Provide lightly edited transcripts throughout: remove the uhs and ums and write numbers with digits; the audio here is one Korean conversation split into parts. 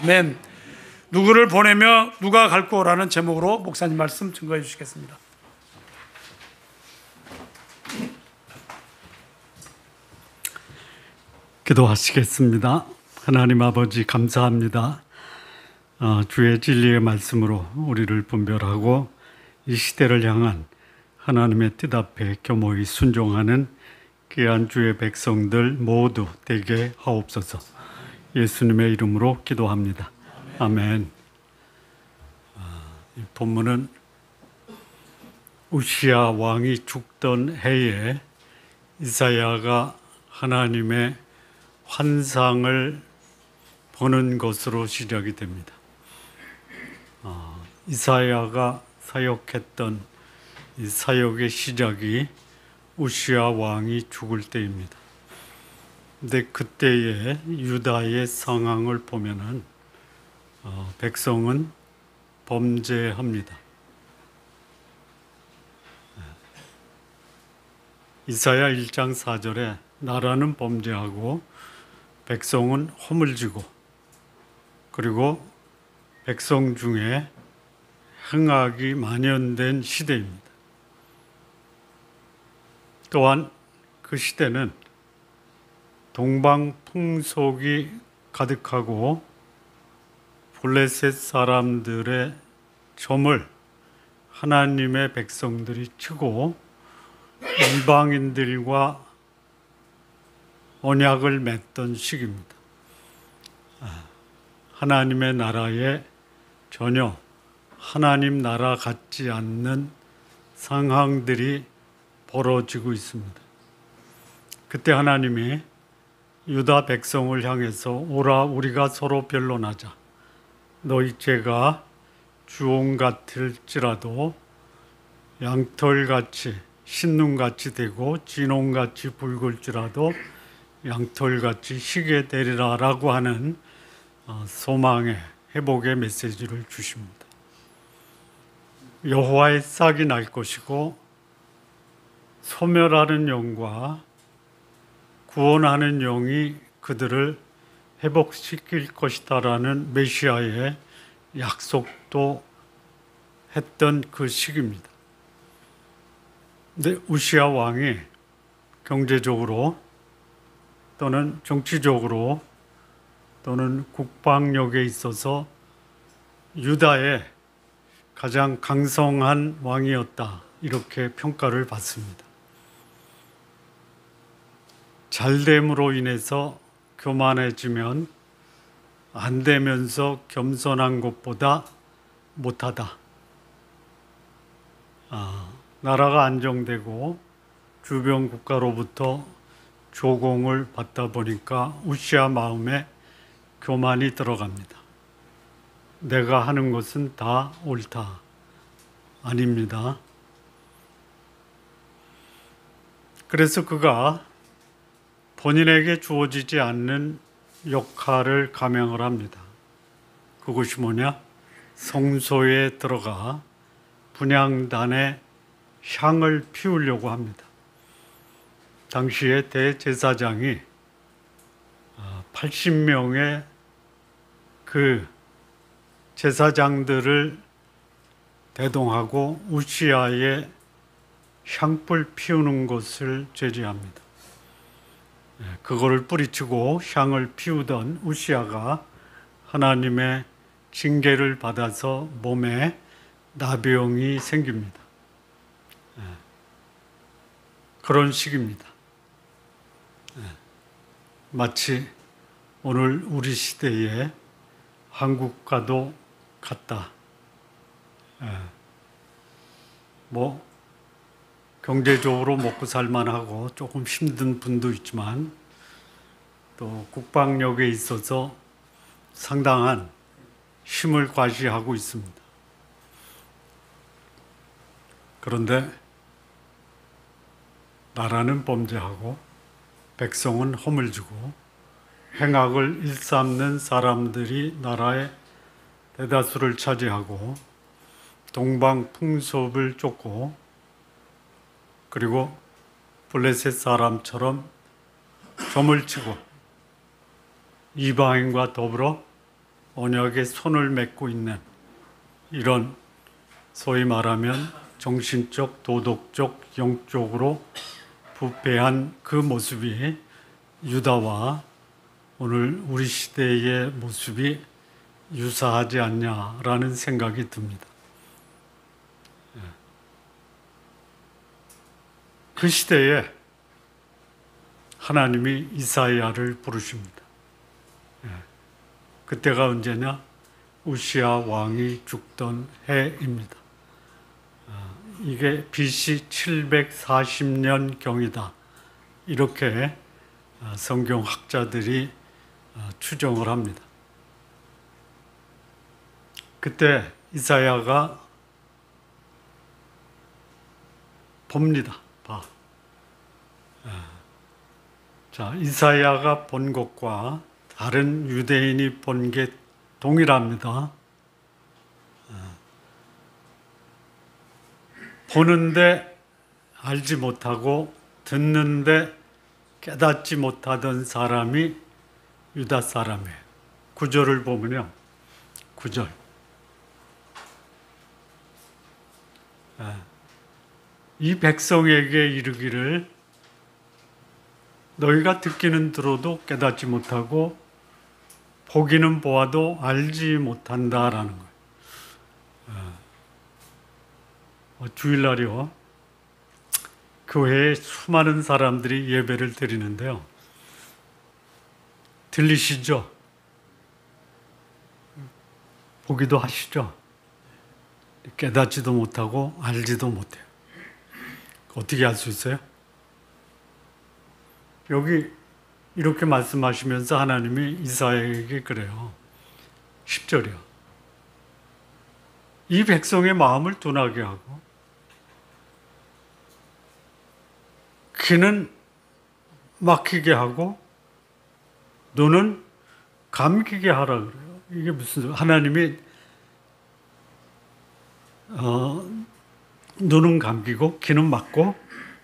아멘. 누구를 보내며 누가 갈꼬라는 제목으로 목사님 말씀 증거해 주시겠습니다. 기도하시겠습니다. 하나님 아버지 감사합니다. 주의 진리의 말씀으로 우리를 분별하고 이 시대를 향한 하나님의 뜻 앞에 겸허히 순종하는 귀한 주의 백성들 모두 되게 하옵소서. 예수님의 이름으로 기도합니다. 아멘. 이 본문은 우시야 왕이 죽던 해에 이사야가 하나님의 환상을 보는 것으로 시작이 됩니다. 이사야가 사역했던 이 사역의 시작이 우시야 왕이 죽을 때입니다. 근데 그때의 유다의 상황을 보면은 백성은 범죄합니다. 이사야 1장 4절에 나라는 범죄하고 백성은 허물지고 그리고 백성 중에 행악이 만연된 시대입니다. 또한 그 시대는 동방 풍속이 가득하고 블레셋 사람들의 점을 하나님의 백성들이 치고 이방인들과 언약을 맺던 시기입니다. 하나님의 나라에 전혀 하나님 나라 같지 않는 상황들이 벌어지고 있습니다. 그때 하나님이 유다 백성을 향해서 오라 우리가 서로 변론하자. 너희 죄가 주홍 같을지라도 양털같이 신눈같이 되고 진홍같이 붉을지라도 양털같이 희게 되리라 라고 하는 소망의 회복의 메시지를 주십니다. 여호와의 싹이 날 것이고 소멸하는 영과 구원하는 영이 그들을 회복시킬 것이다 라는 메시아의 약속도 했던 그 시기입니다. 근데 우시야 왕이 경제적으로 또는 정치적으로 또는 국방력에 있어서 유다의 가장 강성한 왕이었다 이렇게 평가를 받습니다. 잘됨으로 인해서 교만해지면 안 되면서 겸손한 것보다 못하다. 나라가 안정되고 주변 국가로부터 조공을 받다 보니까 우시야 마음에 교만이 들어갑니다. 내가 하는 것은 다 옳다. 아닙니다. 그래서 그가 본인에게 주어지지 않는 역할을 감행을 합니다. 그것이 뭐냐? 성소에 들어가 분향단에 향을 피우려고 합니다. 당시에 대제사장이 80명의 그 제사장들을 대동하고 우시야의 향불 피우는 것을 제지합니다. 그거를 뿌리치고 향을 피우던 우시야가 하나님의 징계를 받아서 몸에 나병이 생깁니다. 그런 시기입니다. 마치 오늘 우리 시대의 한국과도 같다. 경제적으로 먹고 살만하고 조금 힘든 분도 있지만 또 국방력에 있어서 상당한 힘을 과시하고 있습니다. 그런데 나라는 범죄하고 백성은 허물지고 행악을 일삼는 사람들이 나라의 대다수를 차지하고 동방 풍속을 쫓고 그리고 블레셋 사람처럼 점을 치고 이방인과 더불어 언약의 손을 맺고 있는 이런 소위 말하면 정신적, 도덕적, 영적으로 부패한 그 모습이 유다와 오늘 우리 시대의 모습이 유사하지 않냐라는 생각이 듭니다. 그 시대에 하나님이 이사야를 부르십니다. 그때가 언제냐? 우시야 왕이 죽던 해입니다. 이게 BC 740년 경이다. 이렇게 성경학자들이 추정을 합니다. 그때 이사야가 봅니다. 봐. 자, 이사야가 본 것과 다른 유대인이 본 게 동일합니다. 보는데 알지 못하고 듣는데 깨닫지 못하던 사람이 유다 사람이에요. 9절을 보면요. 9절. 이 백성에게 이르기를 너희가 듣기는 들어도 깨닫지 못하고 보기는 보아도 알지 못한다라는 거예요. 주일날이요. 교회에 수많은 사람들이 예배를 드리는데요. 들리시죠? 보기도 하시죠? 깨닫지도 못하고 알지도 못해요. 어떻게 알 수 있어요? 여기 이렇게 말씀하시면서 하나님이 이사야에게 그래요. 10절이요. 이 백성의 마음을 둔하게 하고 귀는 막히게 하고 눈은 감기게 하라 그래요. 이게 무슨 소리? 하나님이 눈은 감기고 귀는 막고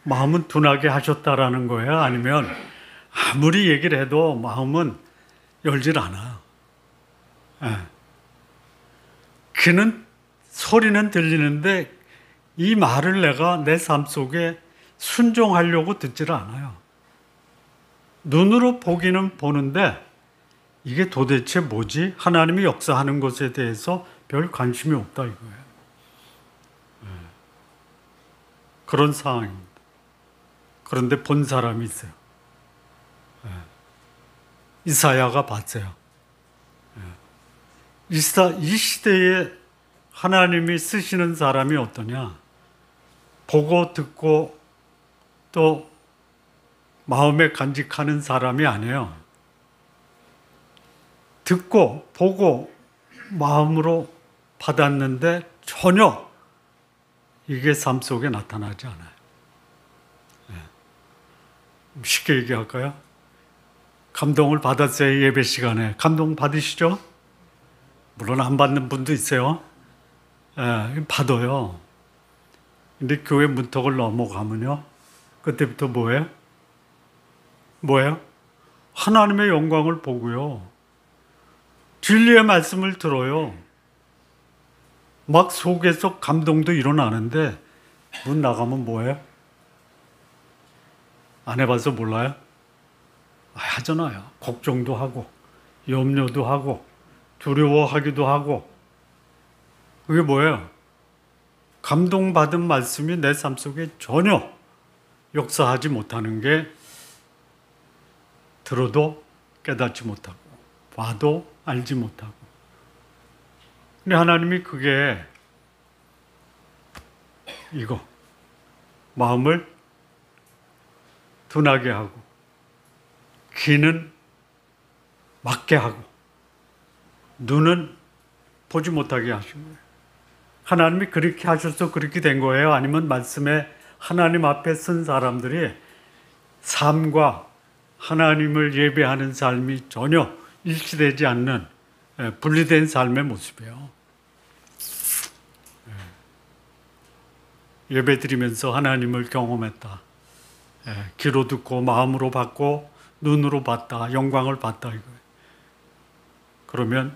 마음은 둔하게 하셨다라는 거예요? 아니면 아무리 얘기를 해도 마음은 열질 않아요. 귀는 소리는 들리는데 이 말을 내가 내 삶 속에 순종하려고 듣지를 않아요. 눈으로 보기는 보는데 이게 도대체 뭐지? 하나님이 역사하는 것에 대해서 별 관심이 없다 이거예요. 그런 상황입니다. 그런데 본 사람이 있어요. 이사야가 봤어요. 이 시대에 하나님이 쓰시는 사람이 어떠냐? 보고 듣고 또 마음에 간직하는 사람이 아니에요. 듣고 보고 마음으로 받았는데 전혀 이게 삶 속에 나타나지 않아요. 쉽게 얘기할까요? 감동을 받았어요. 예배 시간에. 감동 받으시죠? 물론 안 받는 분도 있어요. 받아요. 근데 교회 문턱을 넘어가면요. 그때부터 뭐예요? 뭐예요? 하나님의 영광을 보고요. 진리의 말씀을 들어요. 막 속에서 감동도 일어나는데 문 나가면 뭐예요? 안 해봐서 몰라요? 하잖아요. 걱정도 하고 염려도 하고 두려워하기도 하고. 그게 뭐예요? 감동받은 말씀이 내 삶 속에 전혀 역사하지 못하는 게 들어도 깨닫지 못하고 봐도 알지 못하고. 근데 하나님이 그게 이거 마음을 둔하게 하고 귀는 막게 하고 눈은 보지 못하게 하신 거예요. 하나님이 그렇게 하셔서 그렇게 된 거예요? 아니면 말씀에 하나님 앞에 선 사람들이 삶과 하나님을 예배하는 삶이 전혀 일치되지 않는 분리된 삶의 모습이에요. 예배 드리면서 하나님을 경험했다. 귀로 듣고 마음으로 받고 눈으로 봤다. 영광을 봤다 이거예요. 그러면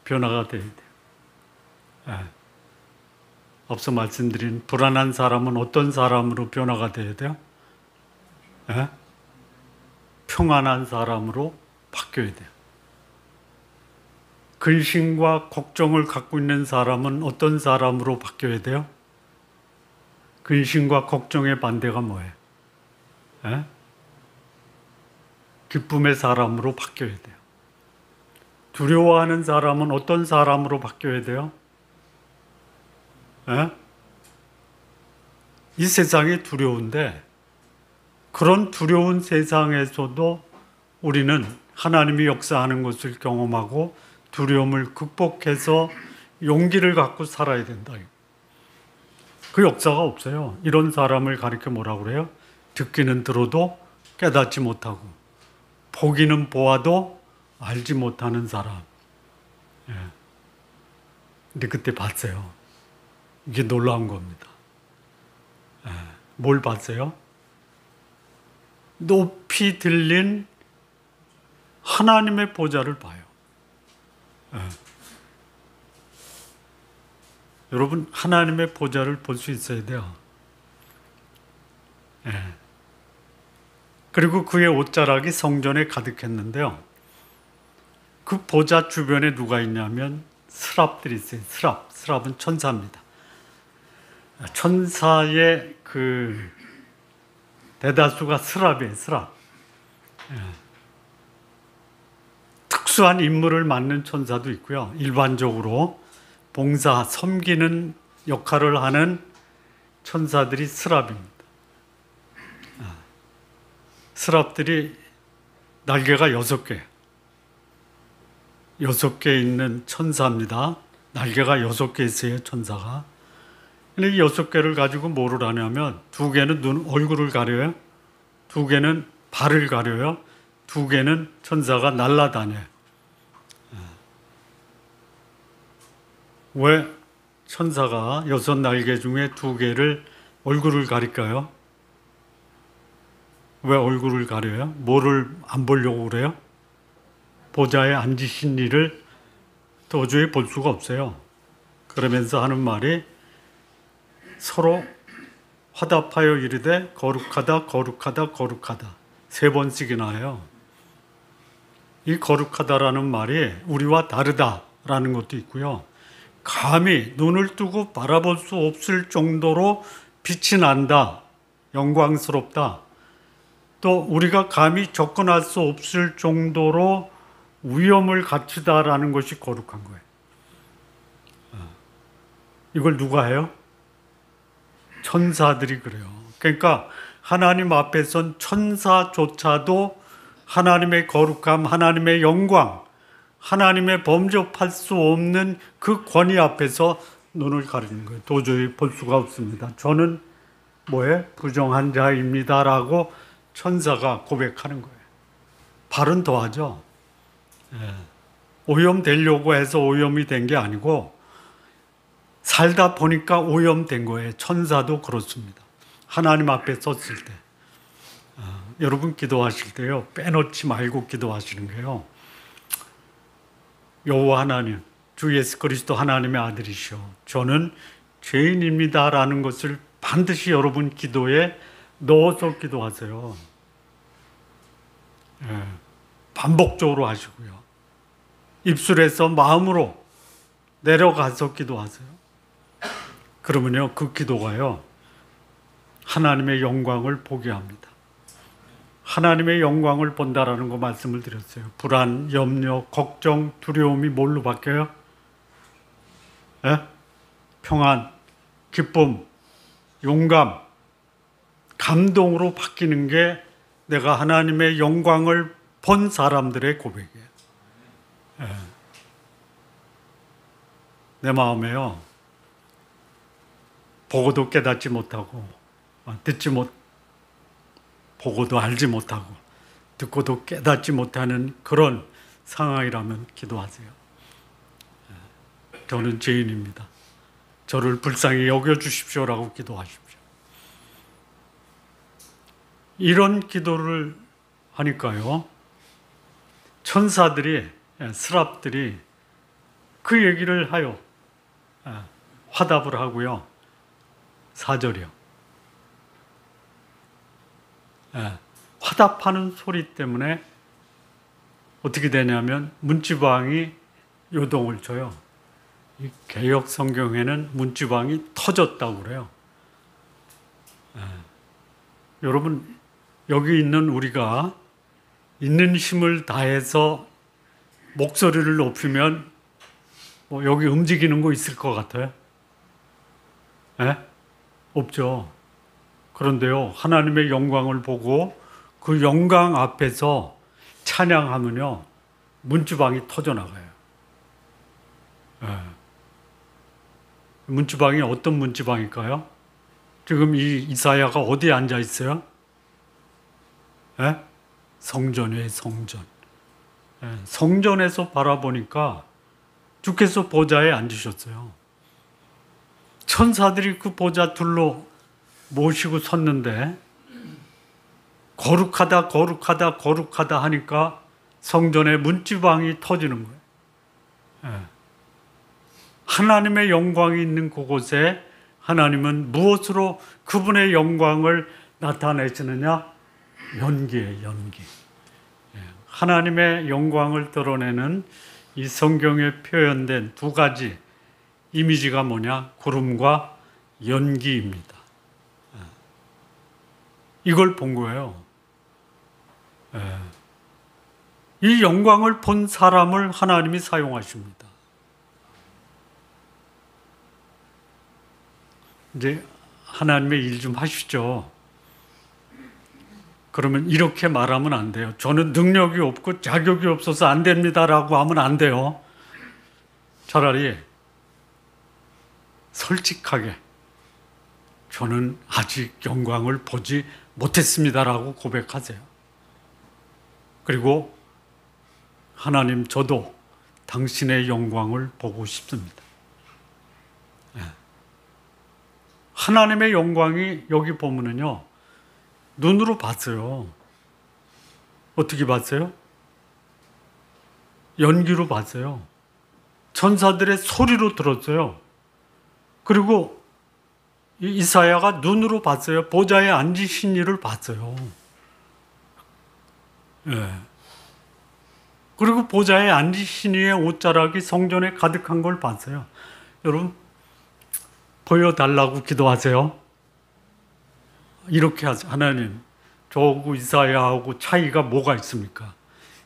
변화가 돼야 돼요. 예. 앞서 말씀드린 불안한 사람은 어떤 사람으로 변화가 돼야 돼요? 예? 평안한 사람으로 바뀌어야 돼요. 근심과 걱정을 갖고 있는 사람은 어떤 사람으로 바뀌어야 돼요? 근심과 걱정의 반대가 뭐예요? 예? 기쁨의 사람으로 바뀌어야 돼요. 두려워하는 사람은 어떤 사람으로 바뀌어야 돼요? 예? 이 세상이 두려운데 그런 두려운 세상에서도 우리는 하나님이 역사하는 것을 경험하고 두려움을 극복해서 용기를 갖고 살아야 된다. 그 역사가 없어요. 이런 사람을 가리켜 뭐라고 그래요? 듣기는 들어도 깨닫지 못하고 보기는 보아도 알지 못하는 사람. 예. 근데 그때 봤어요. 이게 놀라운 겁니다. 예. 뭘 봤어요? 높이 들린 하나님의 보좌를 봐요. 예. 여러분, 하나님의 보좌를 볼 수 있어야 돼요. 예. 그리고 그의 옷자락이 성전에 가득했는데요. 그 보좌 주변에 누가 있냐면 스랍들이 있어요. 스랍은 천사입니다. 천사의 그 대다수가 스랍이에요. 스랍. 예. 특수한 임무를 맡는 천사도 있고요. 일반적으로 봉사, 섬기는 역할을 하는 천사들이 스랍입니다. 스랍들이 날개가 6개. 6개 있는 천사입니다. 날개가 6개 있어요, 천사가. 근데 이 6개를 가지고 뭐를 하냐면 2개는 얼굴을 가려요. 2개는 발을 가려요. 2개는 천사가 날아다녀요. 왜 천사가 6날개 중에 2개를 얼굴을 가릴까요? 왜 얼굴을 가려요? 뭐를 안 보려고 그래요? 보좌에 앉으신 이를 도저히 볼 수가 없어요. 그러면서 하는 말이 서로 화답하여 이르되 거룩하다 거룩하다 거룩하다 3번씩이나 해요. 이 거룩하다라는 말이 우리와 다르다라는 것도 있고요. 감히 눈을 뜨고 바라볼 수 없을 정도로 빛이 난다. 영광스럽다. 또 우리가 감히 접근할 수 없을 정도로 위엄을 갖추다라는 것이 거룩한 거예요. 이걸 누가 해요? 천사들이 그래요. 그러니까 하나님 앞에선 천사조차도 하나님의 거룩함, 하나님의 영광, 하나님의 범접할 수 없는 그 권위 앞에서 눈을 가리는 거예요. 도저히 볼 수가 없습니다. 저는 부정한 자입니다라고 천사가 고백하는 거예요. 발은 더하죠. 오염되려고 해서 오염이 된 게 아니고 살다 보니까 오염된 거예요. 천사도 그렇습니다. 하나님 앞에 섰을 때. 여러분 기도하실 때요. 빼놓지 말고 기도하시는 게요. 여호와 하나님, 주 예수 그리스도 하나님의 아들이시오. 저는 죄인입니다라는 것을 반드시 여러분 기도에 넣어서 기도하세요. 반복적으로 하시고요. 입술에서 마음으로 내려가서 기도하세요. 그러면요, 그 기도가요, 하나님의 영광을 보게 합니다. 하나님의 영광을 본다라는 거 말씀을 드렸어요. 불안, 염려, 걱정, 두려움이 뭘로 바뀌어요? 평안, 기쁨, 용감, 감동으로 바뀌는 게 내가 하나님의 영광을 본 사람들의 고백이에요. 내 마음에요, 보고도 깨닫지 못하고 보고도 알지 못하고 듣고도 깨닫지 못하는 그런 상황이라면 기도하세요. 저는 죄인입니다. 저를 불쌍히 여겨주십시오라고 기도하십시오. 이런 기도를 하니까요, 천사들이, 스랍들이 그 얘기를 하여 화답을 하고요. 4절이요. 화답하는 소리 때문에 어떻게 되냐면 문지방이 요동을 쳐요. 이 개역 성경에는 문지방이 터졌다고 그래요. 여러분, 여기 있는 우리가 있는 힘을 다해서 목소리를 높이면 뭐 여기 움직이는 거 있을 것 같아요? 없죠. 그런데요, 하나님의 영광을 보고 그 영광 앞에서 찬양하면요, 문지방이 터져나가요. 문지방이 어떤 문지방일까요? 지금 이 이사야가 어디에 앉아 있어요? 성전이에요, 성전. 성전에서 바라보니까 주께서 보좌에 앉으셨어요. 천사들이 그 보좌 둘로 모시고 섰는데 거룩하다, 거룩하다, 거룩하다 하니까 성전의 문지방이 터지는 거예요. 하나님의 영광이 있는 그곳에 하나님은 무엇으로 그분의 영광을 나타내시느냐? 연기예요, 연기. 하나님의 영광을 드러내는 이 성경에 표현된 두 가지 이미지가 뭐냐? 구름과 연기입니다. 이걸 본 거예요. 이 영광을 본 사람을 하나님이 사용하십니다. 이제 하나님의 일 좀 하시죠. 그러면 이렇게 말하면 안 돼요. 저는 능력이 없고 자격이 없어서 안 됩니다라고 하면 안 돼요. 차라리 솔직하게 저는 아직 영광을 보지 못했습니다라고 고백하세요. 그리고 하나님, 저도 당신의 영광을 보고 싶습니다. 하나님의 영광이 여기 보면은요, 눈으로 봤어요. 어떻게 봤어요? 연기로 봤어요. 천사들의 소리로 들었어요. 그리고 이사야가 눈으로 봤어요. 보좌에 앉으신 이를 봤어요. 그리고 보좌에 앉으신 이의 옷자락이 성전에 가득한 걸 봤어요. 여러분, 보여달라고 기도하세요. 이렇게 하세요. 하나님, 저하고 이사야하고 차이가 뭐가 있습니까?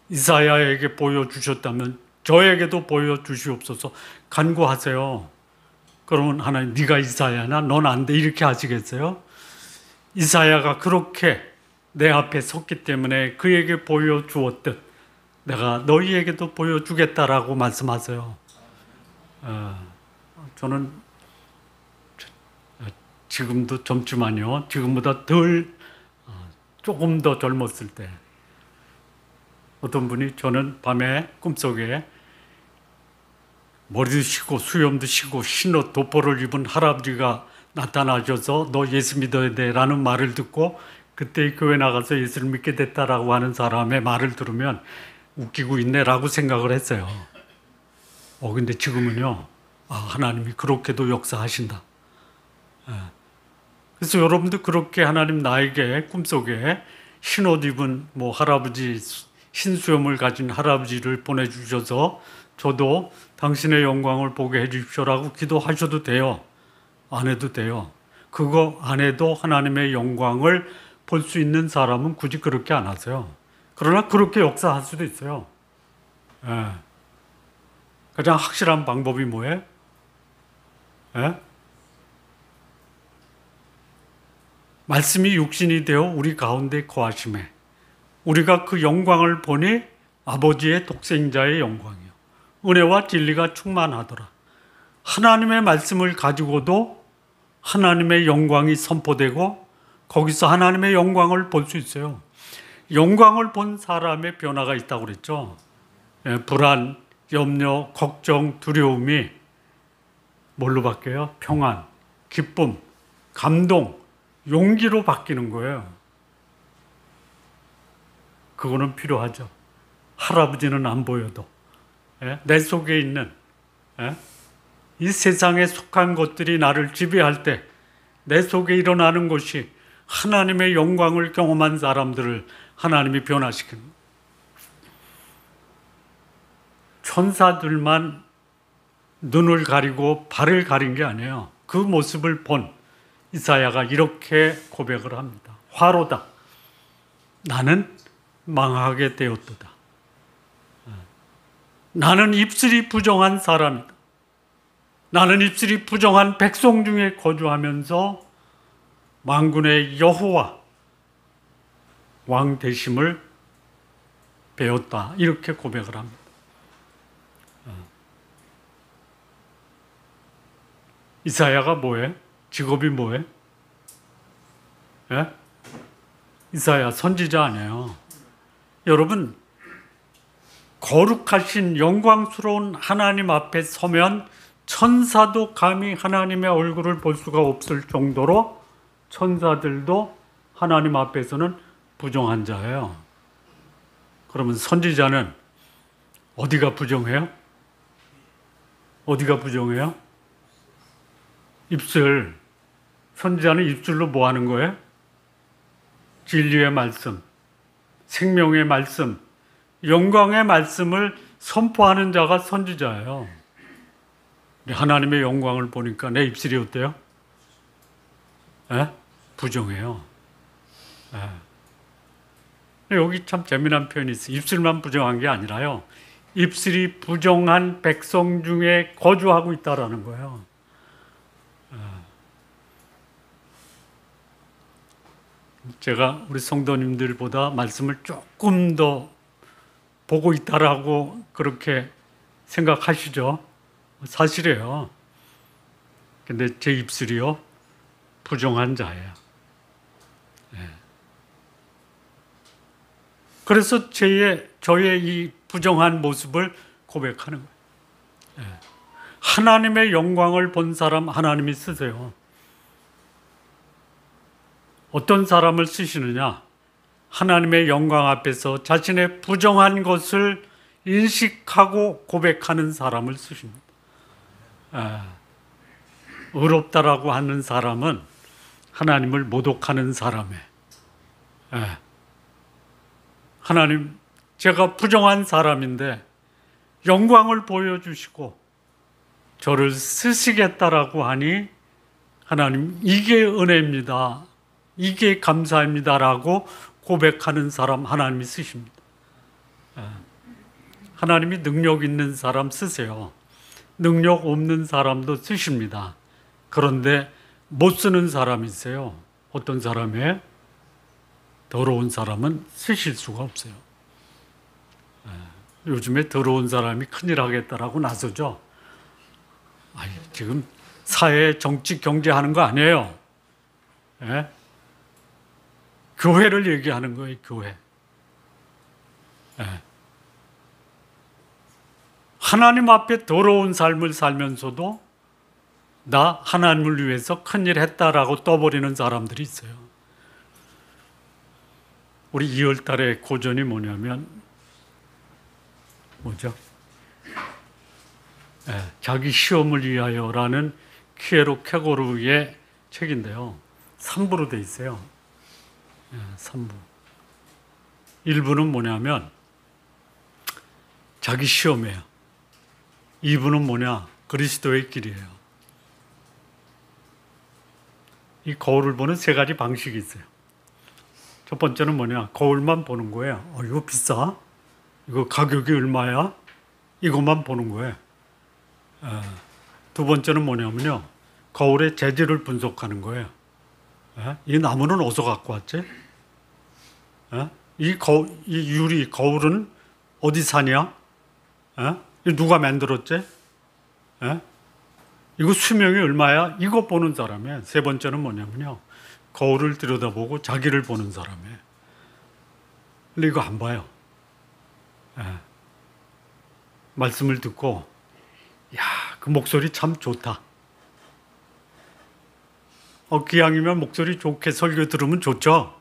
이사야에게 보여주셨다면 저에게도 보여주시옵소서 간구하세요. 그러면 하나님, 네가 이사야나 넌 안 돼, 이렇게 하시겠어요? 이사야가 그렇게 내 앞에 섰기 때문에 그에게 보여주었듯 내가 너희에게도 보여주겠다라고 말씀하세요. 저는 지금도 젊지만요, 지금보다 조금 더 젊었을 때 어떤 분이 저는 밤에 꿈속에 머리도 쉬고 수염도 쉬고 흰옷 도포를 입은 할아버지가 나타나셔서 너 예수 믿어야 돼 라는 말을 듣고 그때 교회 나가서 예수를 믿게 됐다라고 하는 사람의 말을 들으면 웃기고 있네 라고 생각을 했어요. 근데 지금은요, 하나님이 그렇게도 역사하신다. 그래서 여러분도 그렇게 하나님 나에게 꿈속에 흰옷 입은 할아버지, 흰 수염을 가진 할아버지를 보내주셔서 저도 당신의 영광을 보게 해주십시오라고 기도하셔도 돼요. 안 해도 돼요. 그거 안 해도 하나님의 영광을 볼 수 있는 사람은 굳이 그렇게 안 하세요. 그러나 그렇게 역사할 수도 있어요. 가장 확실한 방법이 뭐예요? 말씀이 육신이 되어 우리 가운데 거하심에 우리가 그 영광을 보니 아버지의 독생자의 영광이요 은혜와 진리가 충만하더라. 하나님의 말씀을 가지고도 하나님의 영광이 선포되고 거기서 하나님의 영광을 볼 수 있어요. 영광을 본 사람의 변화가 있다고 그랬죠. 불안, 염려, 걱정, 두려움이 뭘로 바뀌어요? 평안, 기쁨, 감동, 용기로 바뀌는 거예요. 그거는 필요하죠. 할아버지는 안 보여도 내 속에 있는 예? 이 세상에 속한 것들이 나를 지배할 때 내 속에 일어나는 것이 하나님의 영광을 경험한 사람들을 하나님이 변화시키는 거예요. 천사들만 눈을 가리고 발을 가린 게 아니에요. 그 모습을 본 이사야가 이렇게 고백을 합니다. 화로다. 나는 망하게 되었도다. 나는 입술이 부정한 사람이다. 나는 입술이 부정한 백성 중에 거주하면서 만군의 여호와 왕 되심을 배웠다. 이렇게 고백을 합니다. 이사야가 뭐해? 직업이 뭐해? 예? 이사야 선지자 아니에요. 여러분, 거룩하신 영광스러운 하나님 앞에 서면 천사도 감히 하나님의 얼굴을 볼 수가 없을 정도로 천사들도 하나님 앞에서는 부정한 자예요. 그러면 선지자는 어디가 부정해요? 어디가 부정해요? 입술. 선지자는 입술로 뭐 하는 거예요? 진리의 말씀, 생명의 말씀, 영광의 말씀을 선포하는 자가 선지자예요. 하나님의 영광을 보니까 내 입술이 어때요? 부정해요. 여기 참 재미난 표현이 있어요. 입술만 부정한 게 아니라요. 입술이 부정한 백성 중에 거주하고 있다라는 거예요. 제가 우리 성도님들보다 말씀을 조금 더 보고 있다라고 그렇게 생각하시죠? 사실이에요. 근데 제 입술이요, 부정한 자예요. 그래서 저의 이 부정한 모습을 고백하는 거예요. 하나님의 영광을 본 사람 하나님이 쓰세요. 어떤 사람을 쓰시느냐? 하나님의 영광 앞에서 자신의 부정한 것을 인식하고 고백하는 사람을 쓰십니다. 의롭다라고 하는 사람은 하나님을 모독하는 사람이에요. 하나님, 제가 부정한 사람인데 영광을 보여주시고 저를 쓰시겠다라고 하니 하나님, 이게 은혜입니다. 이게 감사합니다라고 고백하는 사람 하나님이 쓰십니다. 하나님이 능력 있는 사람 쓰세요. 능력 없는 사람도 쓰십니다. 그런데 못 쓰는 사람이 있어요. 어떤 사람이에요? 더러운 사람은 쓰실 수가 없어요. 요즘에 더러운 사람이 큰일 하겠다라고 나서죠. 지금 사회, 정치, 경제 하는 거 아니에요. 교회를 얘기하는 거예요, 교회. 하나님 앞에 더러운 삶을 살면서도 나 하나님을 위해서 큰일 했다라고 떠버리는 사람들이 있어요. 우리 2월 달에 고전이 뭐냐면 뭐죠? 자기 시험을 위하여라는 키에로 케고르의 책인데요. 3부로 돼 있어요. 3부. 1부는 뭐냐면 자기 시험이에요. 2부는 뭐냐? 그리스도의 길이에요. 이 거울을 보는 3가지 방식이 있어요. 첫 번째는 뭐냐? 거울만 보는 거예요. 이거 비싸? 이거 가격이 얼마야? 이것만 보는 거예요. 두 번째는 뭐냐면요. 거울의 재질을 분석하는 거예요. 이 나무는 어디서 갖고 왔지? 이 유리, 거울은 어디 사냐? 누가 만들었지? 이거 수명이 얼마야? 이거 보는 사람이에요. 세 번째는 뭐냐면요. 거울을 들여다보고 자기를 보는 사람이에요. 근데 이거 안 봐요. 말씀을 듣고, 야, 그 목소리 참 좋다. 기왕이면 목소리 좋게 설교 들으면 좋죠?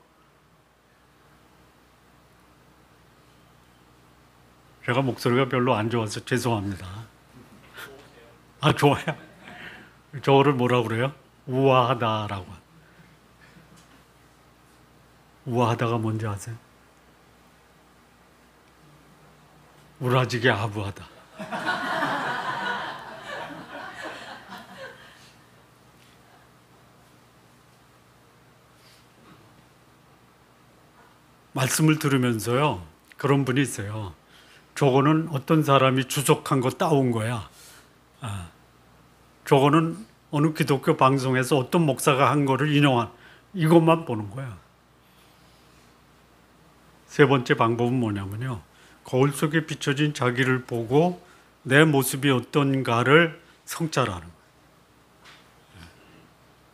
제가 목소리가 별로 안 좋아서 죄송합니다. 아, 좋아요. 저거를 뭐라고 그래요? 우아하다라고. 우아하다가 뭔지 아세요? 우라지게 아부하다. 말씀을 들으면서요, 그런 분이 있어요. 저거는 어떤 사람이 주석한 거 따온 거야. 저거는 어느 기독교 방송에서 어떤 목사가 한 거를 인용한, 이것만 보는 거야. 세 번째 방법은 뭐냐면요, 거울 속에 비춰진 자기를 보고 내 모습이 어떤가를 성찰하는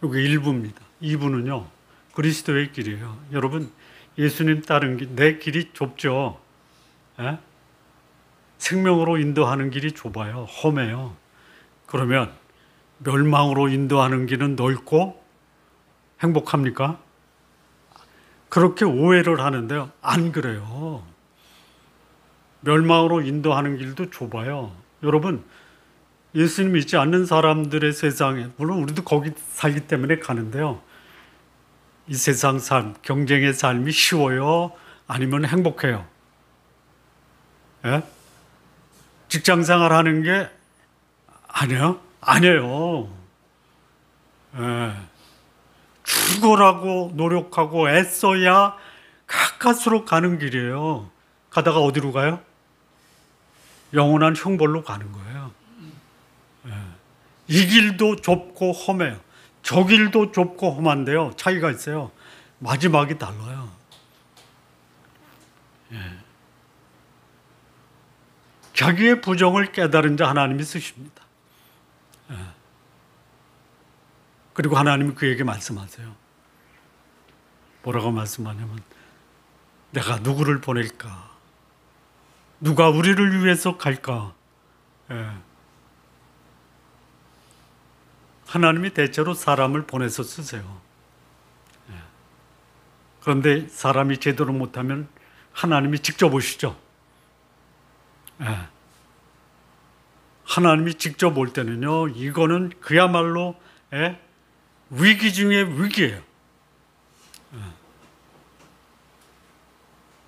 거예요. 이게 1부입니다. 2부는요, 그리스도의 길이에요. 여러분, 예수님 따른 길, 내 길이 좁죠. 에? 생명으로 인도하는 길이 좁아요. 험해요. 그러면 멸망으로 인도하는 길은 넓고 행복합니까? 그렇게 오해를 하는데요. 안 그래요. 멸망으로 인도하는 길도 좁아요. 여러분, 예수님 믿지 않는 사람들의 세상에, 물론 우리도 거기 살기 때문에 가는데요. 이 세상 삶, 경쟁의 삶이 쉬워요? 아니면 행복해요? 예? 직장 생활 하는 게 아니에요? 아니에요. 예. 죽어라고 노력하고 애써야 가까스로 가는 길이에요. 가다가 어디로 가요? 영원한 형벌로 가는 거예요. 예. 이 길도 좁고 험해요. 저 길도 좁고 험한데요. 차이가 있어요. 마지막이 달라요. 예. 자기의 부정을 깨달은 자 하나님이 쓰십니다. 예. 그리고 하나님이 그에게 말씀하세요. 뭐라고 말씀하냐면, 내가 누구를 보낼까? 누가 우리를 위해서 갈까? 예. 하나님이 대체로 사람을 보내서 쓰세요. 예. 그런데 사람이 제대로 못하면 하나님이 직접 오시죠. 예. 하나님이 직접 올 때는요, 이거는 그야말로 위기 중에 위기예요. 예.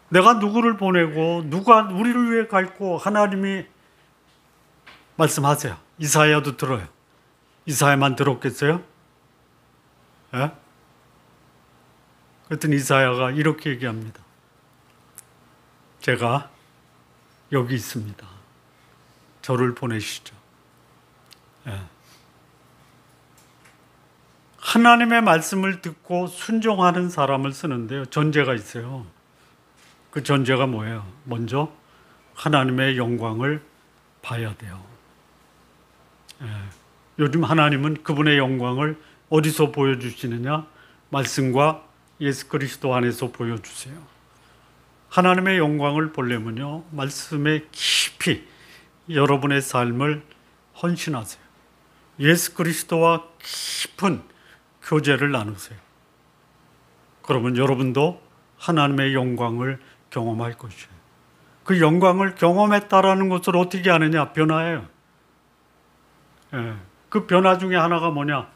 내가 누구를 보내고 누가 우리를 위해 갈고 하나님이 말씀하세요. 이사야도 들어요. 이사야만 들었겠어요? 예? 그랬더니 이사야가 이렇게 얘기합니다. 제가 여기 있습니다. 저를 보내시죠. 예. 하나님의 말씀을 듣고 순종하는 사람을 쓰는데요. 전제가 있어요. 그 전제가 뭐예요? 먼저 하나님의 영광을 봐야 돼요. 예. 요즘 하나님은 그분의 영광을 어디서 보여주시느냐? 말씀과 예수 그리스도 안에서 보여주세요. 하나님의 영광을 보려면요, 말씀에 깊이 여러분의 삶을 헌신하세요. 예수 그리스도와 깊은 교제를 나누세요. 그러면 여러분도 하나님의 영광을 경험할 것이에요. 그 영광을 경험했다라는 것을 어떻게 아느냐? 변화예요. 예. 그 변화 중에 하나가 뭐냐?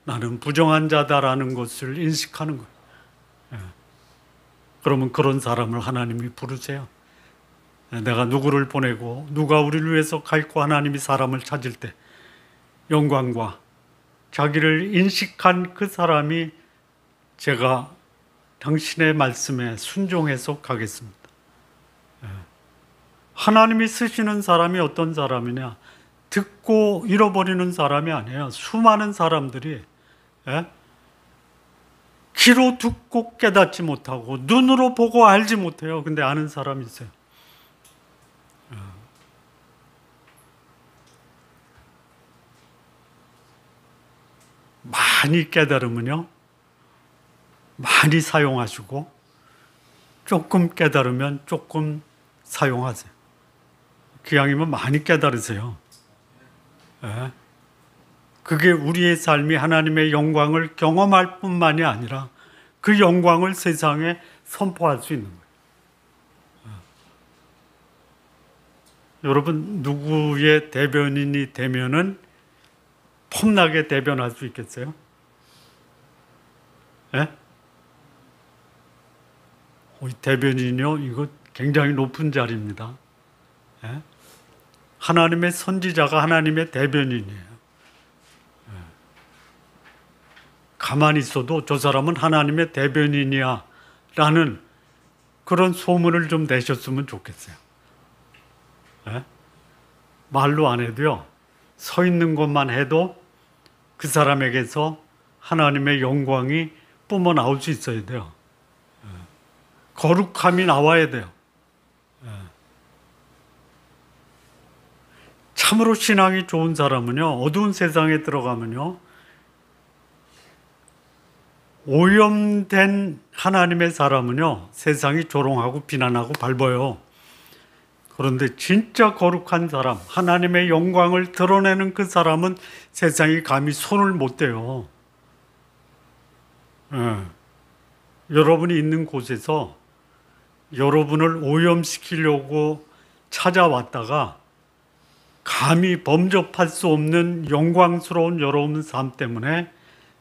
나는 부정한 자다라는 것을 인식하는 거예요. 예. 그러면 그런 사람을 하나님이 부르세요. 예. 내가 누구를 보내고 누가 우리를 위해서 갈고 하나님이 사람을 찾을 때 영광과 자기를 인식한 그 사람이 제가 당신의 말씀에 순종해서 가겠습니다. 예. 하나님이 쓰시는 사람이 어떤 사람이냐? 듣고 잃어버리는 사람이 아니에요. 수많은 사람들이 귀로 듣고 깨닫지 못하고 눈으로 보고 알지 못해요. 근데 아는 사람이 있어요. 많이 깨달으면요, 많이 사용하시고 조금 깨달으면 조금 사용하세요. 기왕이면 많이 깨달으세요. 예. 그게 우리의 삶이 하나님의 영광을 경험할 뿐만이 아니라 그 영광을 세상에 선포할 수 있는 거예요. 예. 여러분, 누구의 대변인이 되면은 폼나게 대변할 수 있겠어요? 예? 이 대변인이요, 이거 굉장히 높은 자리입니다. 예? 하나님의 선지자가 하나님의 대변인이에요. 가만히 있어도 저 사람은 하나님의 대변인이야 라는 그런 소문을 좀 내셨으면 좋겠어요. 예? 말로 안 해도요, 서 있는 것만 해도 그 사람에게서 하나님의 영광이 뿜어 나올 수 있어야 돼요. 예. 거룩함이 나와야 돼요. 예. 참으로 신앙이 좋은 사람은요, 어두운 세상에 들어가면요, 오염된 하나님의 사람은요, 세상이 조롱하고 비난하고 밟아요. 그런데 진짜 거룩한 사람, 하나님의 영광을 드러내는 그 사람은 세상이 감히 손을 못 대요. 예. 여러분이 있는 곳에서 여러분을 오염시키려고 찾아왔다가 감히 범접할 수 없는 영광스러운 여러분 삶 때문에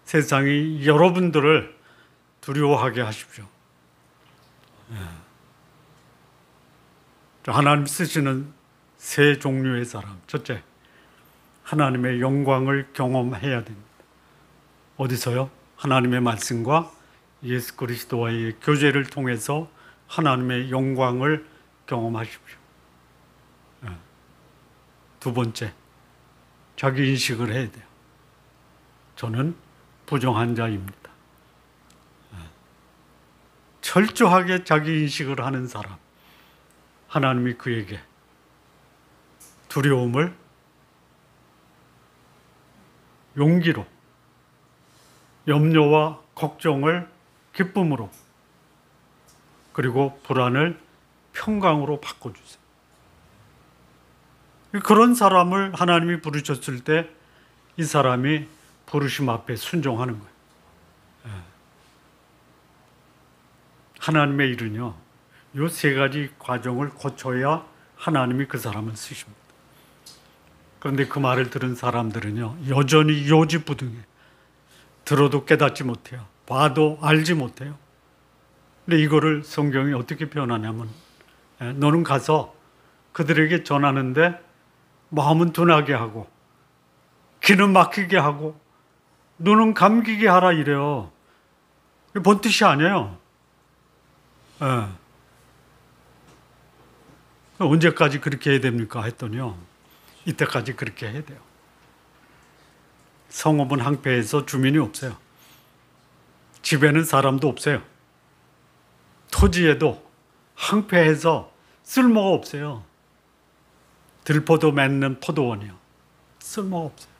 세상이 여러분들을 두려워하게 하십시오. 하나님 쓰시는 세 종류의 사람. 첫째, 하나님의 영광을 경험해야 됩니다. 어디서요? 하나님의 말씀과 예수 그리스도와의 교제를 통해서 하나님의 영광을 경험하십시오. 두 번째, 자기 인식을 해야 돼요. 저는 부정한 자입니다. 철저하게 자기 인식을 하는 사람, 하나님이 그에게 두려움을 용기로, 염려와 걱정을 기쁨으로, 그리고 불안을 평강으로 바꿔주세요. 그런 사람을 하나님이 부르셨을 때 이 사람이 부르심 앞에 순종하는 거예요. 하나님의 일은요, 이 세 가지 과정을 거쳐야 하나님이 그 사람을 쓰십니다. 그런데 그 말을 들은 사람들은요, 여전히 요지부동해. 들어도 깨닫지 못해요. 봐도 알지 못해요. 근데 이거를 성경이 어떻게 표현하냐면, 너는 가서 그들에게 전하는데 마음은 둔하게 하고 귀는 막히게 하고 눈은 감기게 하라 이래요. 본 뜻이 아니에요. 언제까지 그렇게 해야 됩니까? 했더니요, 이때까지 그렇게 해야 돼요. 성읍은 항폐해서 주민이 없어요. 집에는 사람도 없어요. 토지에도 항폐해서 쓸모가 없어요. 들포도 맺는 포도원이요, 쓸모가 없어요.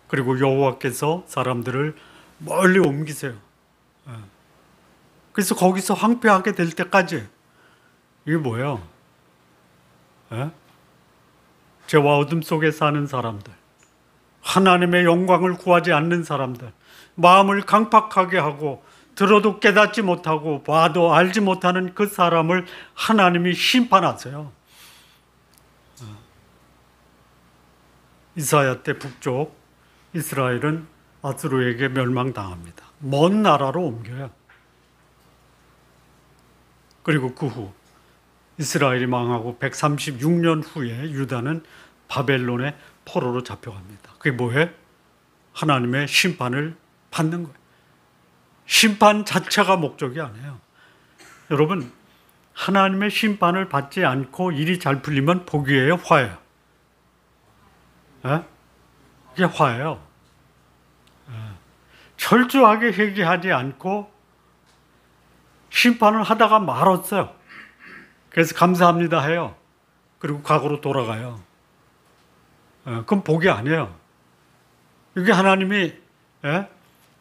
그리고 여호와께서 사람들을 멀리 옮기세요. 그래서 거기서 황폐하게 될 때까지. 이게 뭐예요? 죄와 어둠 속에 사는 사람들, 하나님의 영광을 구하지 않는 사람들, 마음을 강팍하게 하고 들어도 깨닫지 못하고 봐도 알지 못하는 그 사람을 하나님이 심판하세요. 이사야 때 북쪽 이스라엘은 아수르에게 멸망당합니다. 먼 나라로 옮겨요. 그리고 그 후 이스라엘이 망하고 136년 후에 유다는 바벨론의 포로로 잡혀갑니다. 그게 뭐예요? 하나님의 심판을 받는 거예요. 심판 자체가 목적이 아니에요. 여러분, 하나님의 심판을 받지 않고 일이 잘 풀리면 복이에요, 화예요? 이게 화예요. 철저하게 회개하지 않고 심판을 하다가 말았어요. 그래서 감사합니다 해요. 그리고 과거로 돌아가요. 그건 복이 아니에요. 이게 하나님이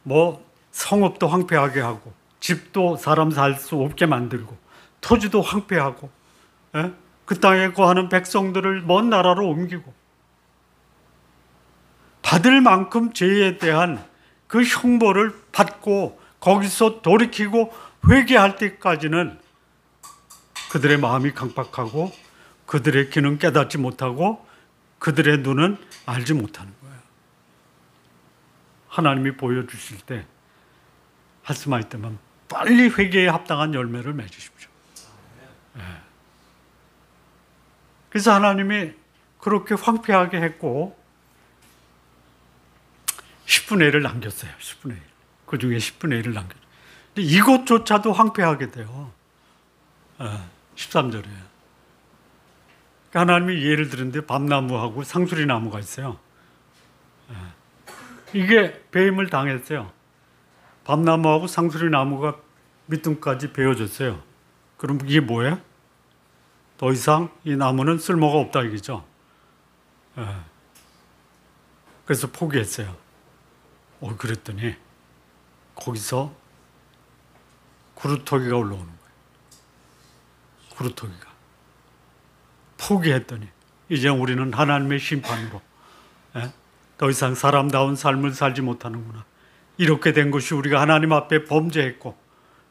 뭐 성읍도 황폐하게 하고 집도 사람 살 수 없게 만들고 토지도 황폐하고 그 땅에 거하는 백성들을 먼 나라로 옮기고 받을 만큼 죄에 대한 그 형벌을 받고 거기서 돌이키고 회개할 때까지는 그들의 마음이 강팍하고 그들의 귀는 깨닫지 못하고 그들의 눈은 알지 못하는 거예요. 하나님이 보여주실 때 말씀할 때만 빨리 회개에 합당한 열매를 맺으십시오. 네. 그래서 하나님이 그렇게 황폐하게 했고 10분의 1을 남겼어요. 10분의 1. 그 중에 10분의 1을 남겼어요. 근데 이것조차도 황폐하게 돼요. 13절에. 하나님이 예를 들는데 밤나무하고 상수리 나무가 있어요. 이게 배임을 당했어요. 밤나무하고 상수리 나무가 밑둥까지 베어졌어요. 그럼 이게 뭐예요? 더 이상 이 나무는 쓸모가 없다 이거죠. 그래서 포기했어요. 그랬더니 거기서 구루터기가 올라오는 거예요. 구루터기가. 포기했더니 이제 우리는 하나님의 심판으로 더 이상 사람다운 삶을 살지 못하는구나. 이렇게 된 것이 우리가 하나님 앞에 범죄했고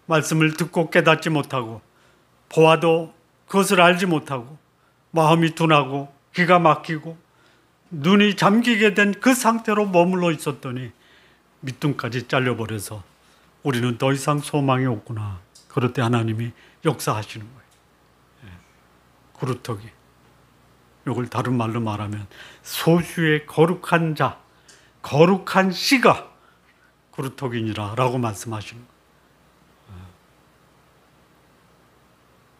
말씀을 듣고 깨닫지 못하고 보아도 그것을 알지 못하고 마음이 둔하고 귀가 막히고 눈이 잠기게 된 그 상태로 머물러 있었더니 밑둥까지 잘려버려서 우리는 더 이상 소망이 없구나. 그럴 때 하나님이 역사하시는 거예요. 구루터기. 이걸 다른 말로 말하면 소수의 거룩한 자, 거룩한 씨가 구루터기니라 라고 말씀하시는 거예요.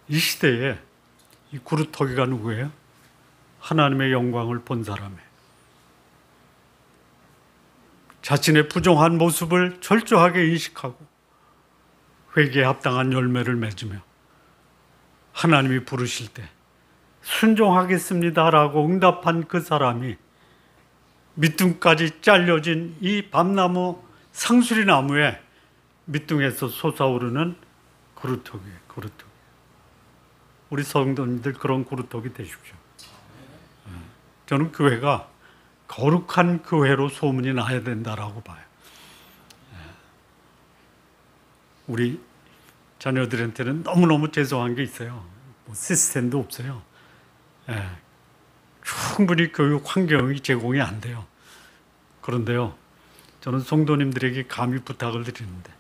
이 시대에 이 구루터기가 누구예요? 하나님의 영광을 본 사람이에요. 자신의 부정한 모습을 철저하게 인식하고 회개에 합당한 열매를 맺으며 하나님이 부르실 때 순종하겠습니다라고 응답한 그 사람이 밑둥까지 잘려진 이 밤나무 상수리 나무에 밑둥에서 솟아오르는 구루터기예요. 구루터기. 우리 성도님들 그런 구루터기 되십시오. 저는 교회가 거룩한 교회로 소문이 나야 된다라고 봐요. 우리 자녀들한테는 너무너무 죄송한 게 있어요. 시스템도 없어요. 충분히 교육 환경이 제공이 안 돼요. 그런데요, 저는 성도님들에게 감히 부탁을 드리는데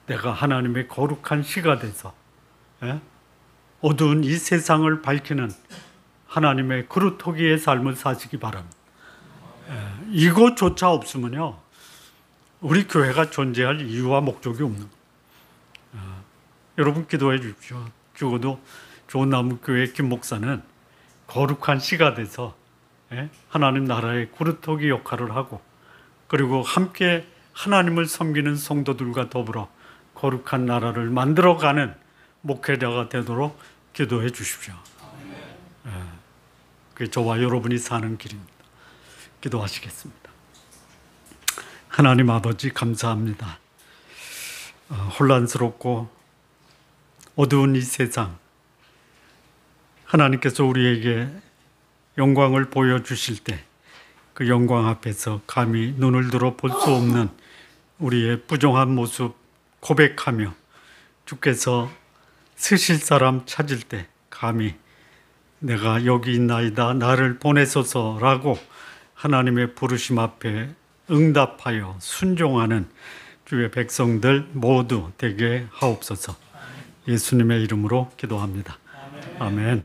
내가 하나님의 거룩한 씨가 돼서 어두운 이 세상을 밝히는 하나님의 구루터기의 삶을 사시기 바랍니다. 이것조차 없으면요, 우리 교회가 존재할 이유와 목적이 없는 거예요. 여러분 기도해 주십시오. 죽어도 좋은 나무 교회 김 목사는 거룩한 씨가 돼서 하나님 나라의 구루터기 역할을 하고 그리고 함께 하나님을 섬기는 성도들과 더불어 거룩한 나라를 만들어가는 목회자가 되도록 기도해 주십시오. 그게 저와 여러분이 사는 길입니다. 기도하시겠습니다. 하나님 아버지 감사합니다. 혼란스럽고 어두운 이 세상, 하나님께서 우리에게 영광을 보여주실 때 그 영광 앞에서 감히 눈을 들어 볼 수 없는 우리의 부정한 모습 고백하며 주께서 쓰실 사람 찾을 때 감히 내가 여기 있나이다 나를 보내소서라고 하나님의 부르심 앞에 응답하여 순종하는 주의 백성들 모두 되게 하옵소서. 예수님의 이름으로 기도합니다. 아멘.